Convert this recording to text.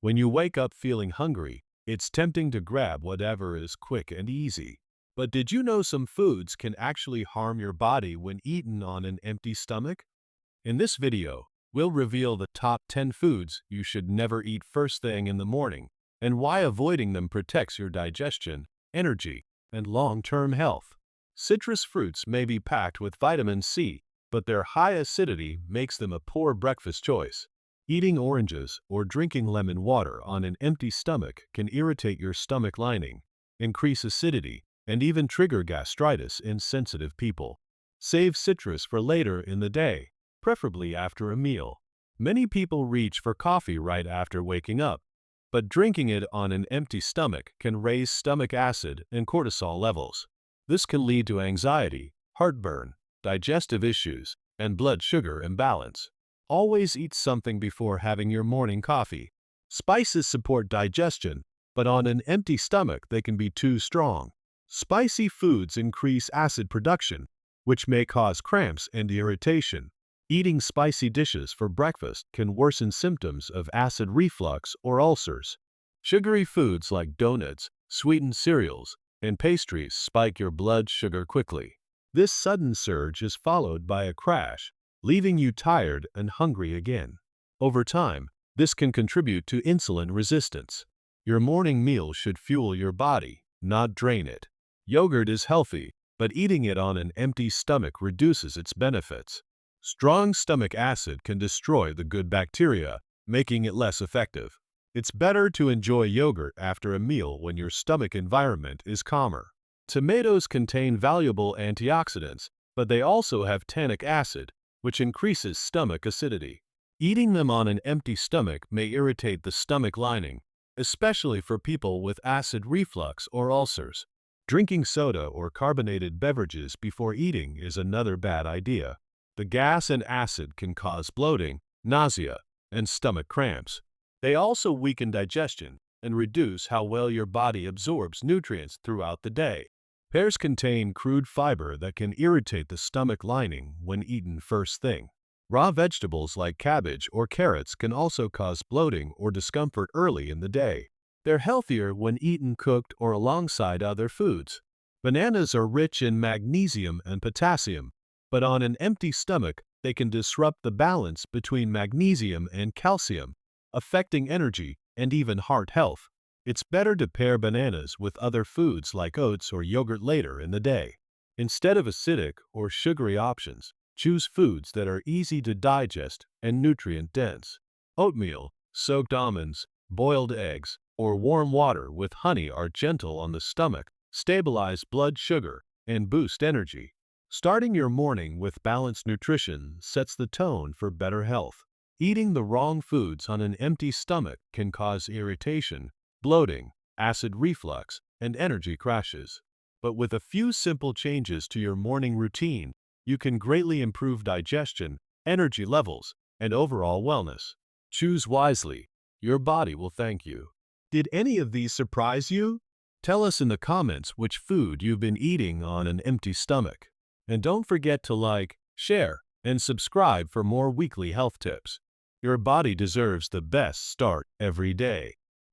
When you wake up feeling hungry, it's tempting to grab whatever is quick and easy. But did you know some foods can actually harm your body when eaten on an empty stomach? In this video, we'll reveal the top 10 foods you should never eat first thing in the morning and why avoiding them protects your digestion, energy, and long-term health. Citrus fruits may be packed with vitamin C, but their high acidity makes them a poor breakfast choice. Eating oranges or drinking lemon water on an empty stomach can irritate your stomach lining, increase acidity, and even trigger gastritis in sensitive people. Save citrus for later in the day, preferably after a meal. Many people reach for coffee right after waking up, but drinking it on an empty stomach can raise stomach acid and cortisol levels. This can lead to anxiety, heartburn, digestive issues, and blood sugar imbalance. Always eat something before having your morning coffee. Spices support digestion, but on an empty stomach they can be too strong. Spicy foods increase acid production, which may cause cramps and irritation. Eating spicy dishes for breakfast can worsen symptoms of acid reflux or ulcers. Sugary foods like donuts, sweetened cereals, and pastries spike your blood sugar quickly. This sudden surge is followed by a crash, leaving you tired and hungry again. Over time, this can contribute to insulin resistance. Your morning meal should fuel your body, not drain it. Yogurt is healthy, but eating it on an empty stomach reduces its benefits. Strong stomach acid can destroy the good bacteria, making it less effective. It's better to enjoy yogurt after a meal when your stomach environment is calmer. Tomatoes contain valuable antioxidants, but they also have tannic acid, which increases stomach acidity. Eating them on an empty stomach may irritate the stomach lining, especially for people with acid reflux or ulcers. Drinking soda or carbonated beverages before eating is another bad idea. The gas and acid can cause bloating, nausea, and stomach cramps. They also weaken digestion and reduce how well your body absorbs nutrients throughout the day. Pears contain crude fiber that can irritate the stomach lining when eaten first thing. Raw vegetables like cabbage or carrots can also cause bloating or discomfort early in the day. They're healthier when eaten cooked or alongside other foods. Bananas are rich in magnesium and potassium, but on an empty stomach, they can disrupt the balance between magnesium and calcium, affecting energy and even heart health. It's better to pair bananas with other foods like oats or yogurt later in the day. Instead of acidic or sugary options, choose foods that are easy to digest and nutrient-dense. Oatmeal, soaked almonds, boiled eggs, or warm water with honey are gentle on the stomach, stabilize blood sugar, and boost energy. Starting your morning with balanced nutrition sets the tone for better health. Eating the wrong foods on an empty stomach can cause irritation, bloating, acid reflux, and energy crashes. But with a few simple changes to your morning routine, you can greatly improve digestion, energy levels, and overall wellness. Choose wisely. Your body will thank you. Did any of these surprise you? Tell us in the comments which food you've been eating on an empty stomach. And don't forget to like, share, and subscribe for more weekly health tips. Your body deserves the best start every day.